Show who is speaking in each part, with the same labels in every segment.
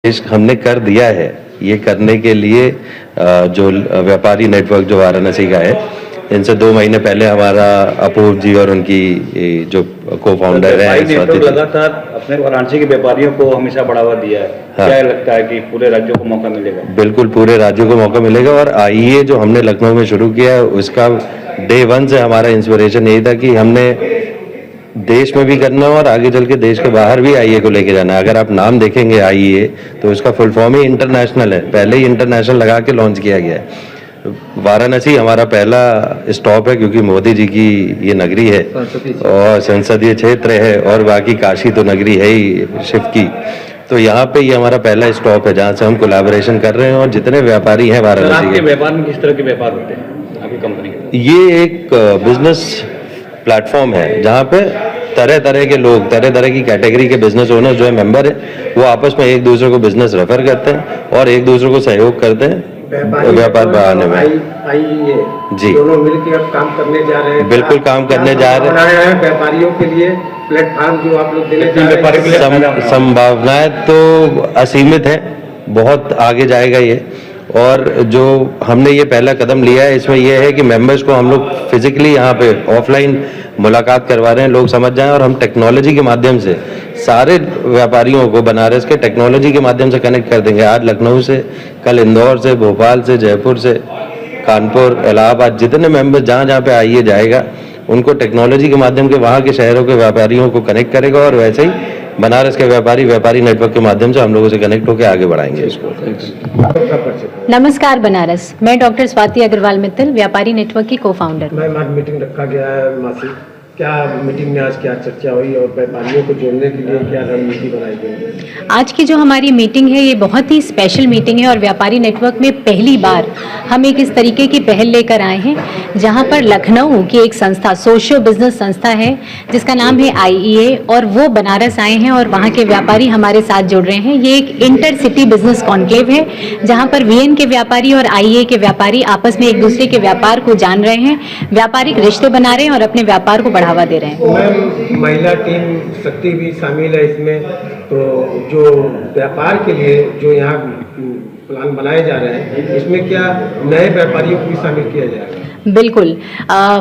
Speaker 1: हमने कर दिया है। ये करने के लिए जो व्यापारी नेटवर्क जो वाराणसी का है, इनसे 2 महीने पहले हमारा अपूर्व जी और उनकी जो को फाउंडर है
Speaker 2: नेटवर्क लगातार अपने वाराणसी के व्यापारियों को हमेशा बढ़ावा दिया है। हाँ। क्या लगता है कि पूरे राज्यों को मौका मिलेगा?
Speaker 1: बिल्कुल पूरे राज्यों को मौका मिलेगा। और आईए जो हमने लखनऊ में शुरू किया है, उसका डे 1 से हमारा इंस्पिरेशन यही था कि हमने देश में भी करना है और आगे चल के देश के बाहर भी आईए को लेके जाना है। अगर आप नाम देखेंगे आईए तो उसका फुल फॉर्म ही इंटरनेशनल है। पहले ही इंटरनेशनल लगा के लॉन्च किया गया है। वाराणसी हमारा पहला स्टॉप है क्योंकि मोदी जी की ये नगरी है और संसदीय क्षेत्र है, और बाकी काशी तो नगरी है ही शिव की। तो यहाँ पे ये हमारा पहला स्टॉप है जहाँ से हम कोलैबोरेशन कर रहे हैं। और जितने व्यापारी हैं वाराणसी
Speaker 2: के व्यापार में किस तरह के व्यापार होते हैं आपकी कंपनी के?
Speaker 1: ये एक बिजनेस प्लेटफॉर्म है जहाँ पे तरह तरह के लोग, तरह तरह की कैटेगरी के बिजनेस ओनर जो है मेंबर है, वो आपस में एक दूसरे को बिजनेस रेफर करते हैं और एक दूसरे को सहयोग करते हैं व्यापार बढ़ाने में।
Speaker 3: आईए
Speaker 1: जी
Speaker 3: दोनों मिलकर अब काम करने जा रहे हैं।
Speaker 1: बिल्कुल काम करने जा रहे हैं।
Speaker 3: व्यापारियों के लिए प्लेटफॉर्म जो आप लोग देने जा रहे हैं,
Speaker 1: संभावनाएं तो असीमित है, बहुत आगे जाएगा ये। और जो हमने ये पहला कदम लिया है इसमें यह है कि मेंबर्स को हम लोग फिजिकली यहाँ पे ऑफलाइन मुलाकात करवा रहे हैं, लोग समझ जाएं। और हम टेक्नोलॉजी के माध्यम से सारे व्यापारियों को बनारस के टेक्नोलॉजी के माध्यम से कनेक्ट कर देंगे। आज लखनऊ से, कल इंदौर से, भोपाल से, जयपुर से, कानपुर, इलाहाबाद, जितने मेंबर्स जहाँ जहाँ पे आइए जाएगा उनको टेक्नोलॉजी के माध्यम के वहाँ के शहरों के व्यापारियों को कनेक्ट करेगा। और वैसे ही बनारस के व्यापारी नेटवर्क के माध्यम से हम लोगों से कनेक्ट होकर आगे बढ़ाएंगे इसको।
Speaker 4: नमस्कार बनारस, मैं डॉक्टर स्वाति अग्रवाल मित्तल, व्यापारी नेटवर्क की को फाउंडर।
Speaker 3: मैं आज मीटिंग रखा गया है मासिक। क्या मीटिंग में आज क्या चर्चा हुई और व्यापारियों को जोड़ने के लिए क्या रणनीति बनाई गई?
Speaker 4: आज की जो हमारी मीटिंग है ये बहुत ही स्पेशल मीटिंग है और व्यापारी नेटवर्क में पहली बार हम एक इस तरीके की पहल लेकर आए हैं जहां पर लखनऊ की एक संस्था, सोशियो बिजनेस संस्था है जिसका नाम है आईईए, और वो बनारस आए हैं और वहां के व्यापारी हमारे साथ जुड़ रहे हैं। ये एक इंटर सिटी बिजनेस कॉन्क्लेव है जहाँ पर वीएन के व्यापारी और आईईए के व्यापारी आपस में एक दूसरे के व्यापार को जान रहे हैं, व्यापारिक रिश्ते बना रहे हैं और अपने व्यापार को बढ़ावा दे रहे हैं।
Speaker 3: महिला टीम शक्ति भी शामिल है इसमें। तो जो व्यापार के लिए जो यहाँ प्लान बनाए जा रहे हैं, इसमें क्या नए व्यापारियों को भी शामिल किया जाएगा?
Speaker 4: बिल्कुल।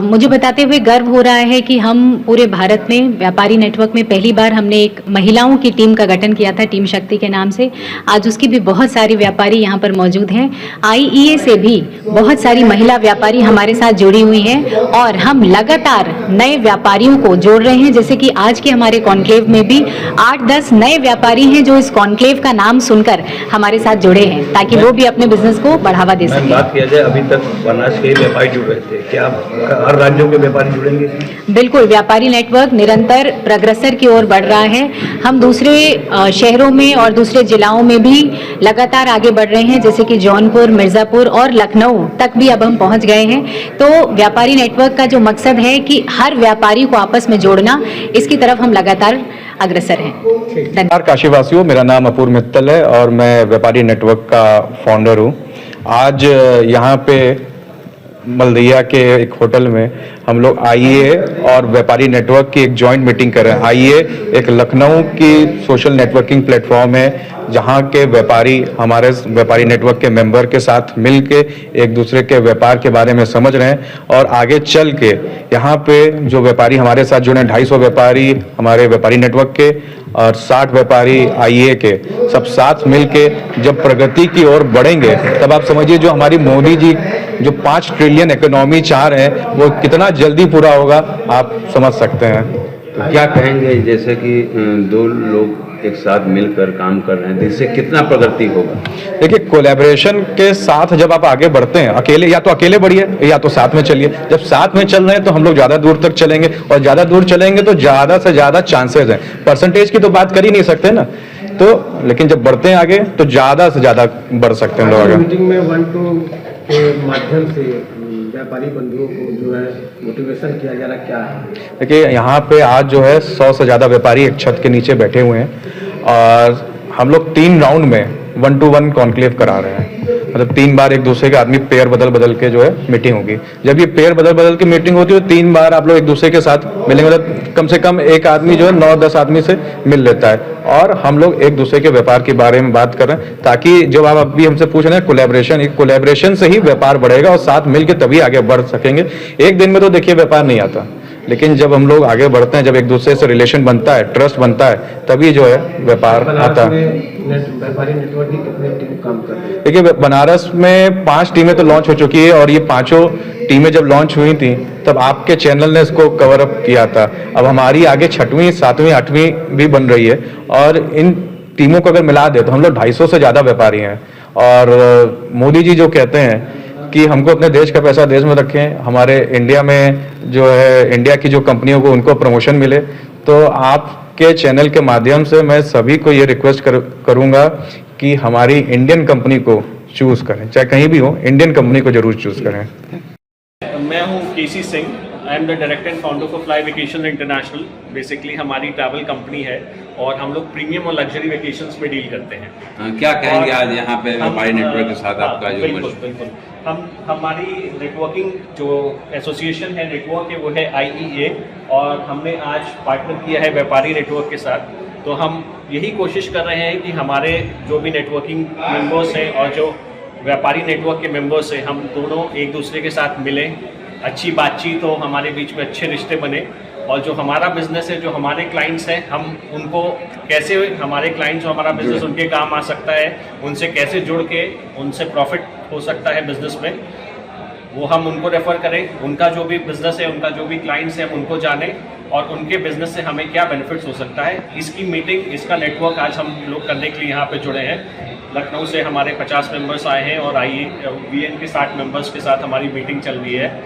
Speaker 4: मुझे बताते हुए गर्व हो रहा है कि हम पूरे भारत में व्यापारी नेटवर्क में पहली बार हमने एक महिलाओं की टीम का गठन किया था, टीम शक्ति के नाम से। आज उसकी भी बहुत सारी व्यापारी यहाँ पर मौजूद हैं। आईईए से भी बहुत सारी महिला व्यापारी हमारे साथ जुड़ी हुई हैं और हम लगातार नए व्यापारियों को जोड़ रहे हैं। जैसे कि आज के हमारे कॉन्क्लेव में भी 8-10 नए व्यापारी हैं जो इस कॉन्क्लेव का नाम सुनकर हमारे साथ जुड़े हैं ताकि वो भी अपने बिजनेस को बढ़ावा दे सकें।
Speaker 2: बात किया जाए, अभी तक बनारस के व्यापारी जुड़ रहे थे, क्या हर राज्यों के व्यापारी जुड़ेंगे?
Speaker 4: बिल्कुल, व्यापारी नेटवर्क निरंतर प्रग्रसर की ओर बढ़ रहा है। हम दूसरे शहरों में और दूसरे जिलाओं में भी लगातार आगे बढ़ रहे हैं, जैसे कि जौनपुर, मिर्जापुर और लखनऊ तक भी अब हम पहुंच गए हैं। तो व्यापारी नेटवर्क का जो मकसद है कि हर व्यापारी को आपस में जोड़ना, इसकी तरफ हम लगातार अग्रसर हैं।
Speaker 5: नमस्कार काशीवासियों, मेरा नाम अपूर्व मित्तल है और मैं व्यापारी नेटवर्क का फाउंडर हूँ। आज यहाँ पे मलदिया के एक होटल में हम लोग आईए और व्यापारी नेटवर्क की एक जॉइंट मीटिंग कर रहे हैं। आईए एक लखनऊ की सोशल नेटवर्किंग प्लेटफॉर्म है जहां के व्यापारी हमारे व्यापारी नेटवर्क के मेंबर के साथ मिलके एक दूसरे के व्यापार के बारे में समझ रहे हैं और आगे चल के यहाँ पे जो व्यापारी हमारे साथ जुड़े, 250 व्यापारी हमारे व्यापारी नेटवर्क के और 60 व्यापारी आईए के, सब साथ मिलके जब प्रगति की ओर बढ़ेंगे तब आप समझिए जो हमारी मोदी जी जो 5 ट्रिलियन इकोनॉमी चाह रहे हैं वो कितना जल्दी पूरा होगा आप समझ सकते हैं।
Speaker 6: तो क्या कहेंगे, जैसे कि 2 लोग एक साथ मिलकर काम कर रहे हैं, इससे कितना प्रगति होगा?
Speaker 5: देखिए, कोलैबोरेशन के साथ जब आप आगे बढ़ते हैं, अकेले या तो अकेले बढ़िए या तो साथ में चलिए। जब साथ में चल रहे हैं तो हम लोग ज्यादा दूर तक चलेंगे और ज्यादा दूर चलेंगे तो ज्यादा से ज्यादा चांसेस हैं। परसेंटेज की तो बात कर ही नहीं सकते ना, तो लेकिन जब बढ़ते हैं आगे तो ज्यादा से ज्यादा बढ़ सकते हैं लोग आगे।
Speaker 3: मीटिंग में 1-2 के माध्यम से व्यापारी बंधुओं को जो है मोटिवेशन किया जा रहा, क्या है?
Speaker 5: देखिए, यहाँ पे आज जो है 100 से ज़्यादा व्यापारी एक छत के नीचे बैठे हुए हैं और हम लोग 3 राउंड में 1-to-1 कॉन्क्लेव करा रहे हैं। मतलब 3 बार एक दूसरे के आदमी पेयर बदल बदल के जो है मीटिंग होगी। जब ये पेयर बदल बदल के मीटिंग होती है तो 3 बार आप लोग एक दूसरे के साथ मिलेंगे। मतलब कम से कम एक आदमी जो है 9-10 आदमी से मिल लेता है और हम लोग एक दूसरे के व्यापार के बारे में बात कर रहे हैं, ताकि जब आप अभी हमसे पूछ रहे हैं कोलैबोरेशन, एक कोलैबोरेशन से ही व्यापार बढ़ेगा और साथ मिल के तभी आगे बढ़ सकेंगे। एक दिन में तो देखिए व्यापार नहीं आता, लेकिन जब हम लोग आगे बढ़ते हैं, जब एक दूसरे से रिलेशन बनता है, ट्रस्ट बनता है, तभी जो है व्यापार आता है।
Speaker 3: व्यापारी नेटवर्क की कितने टीम काम कर रही है?
Speaker 5: देखिए बनारस में 5 टीमें तो लॉन्च हो चुकी है और ये 5 टीमें जब लॉन्च हुई थी तब आपके चैनल ने इसको कवर अप किया था। अब हमारी आगे 6वीं, 7वीं, 8वीं भी बन रही है और इन टीमों को अगर मिला दे तो हम लोग 250 से ज़्यादा व्यापारी हैं। और मोदी जी जो कहते हैं कि हमको अपने देश का पैसा देश में रखें, हमारे इंडिया में जो है इंडिया की जो कंपनियों को उनको प्रमोशन मिले, तो आपके चैनल के माध्यम से मैं सभी को ये रिक्वेस्ट करूंगा कि हमारी इंडियन कंपनी को चूज करें, चाहे कहीं भी हो, इंडियन कंपनी को जरूर चूज करें।
Speaker 7: मैं हूँ KC Singh, I am the director and founder for Fly Vacation International. Basically हमारी ट्रैवल कंपनी है और हम लोग प्रीमियम और लग्जरी वेकेशंस में डील करते हैं।
Speaker 6: क्या कहेंगे आज यहाँ पे व्यापारी नेटवर्क के साथ आपका जो
Speaker 7: बिल्कुल हमारी नेटवर्किंग जो एसोसिएशन है, नेटवर्क है, वो है IEA और हमने आज पार्टनर किया है व्यापारी नेटवर्क के साथ। तो हम यही कोशिश कर रहे हैं कि हमारे जो भी नेटवर्किंग मेंबर्स हैं और जो व्यापारी नेटवर्क के मेंबर्स हैं, हम दोनों एक दूसरे के साथ मिलें, अच्छी बातचीत हो, हमारे बीच में अच्छे रिश्ते बने और जो हमारा बिजनेस है, जो हमारे क्लाइंट्स हैं, हम उनको कैसे, हमारे क्लाइंट्स जो हमारा बिजनेस उनके काम आ सकता है, उनसे कैसे जुड़ के उनसे प्रॉफिट हो सकता है बिजनेस में, वो हम उनको रेफ़र करें। उनका जो भी बिजनेस है, उनका जो भी क्लाइंट्स है, हम उनको जानें और उनके बिजनेस से हमें क्या बेनिफिट्स हो सकता है। इसकी मीटिंग, इसका नेटवर्क आज हम लोग करने के लिए यहाँ पे जुड़े हैं। लखनऊ से हमारे 50 मेंबर्स आए हैं और VN के 60 मेंबर्स के साथ हमारी मीटिंग चल रही है।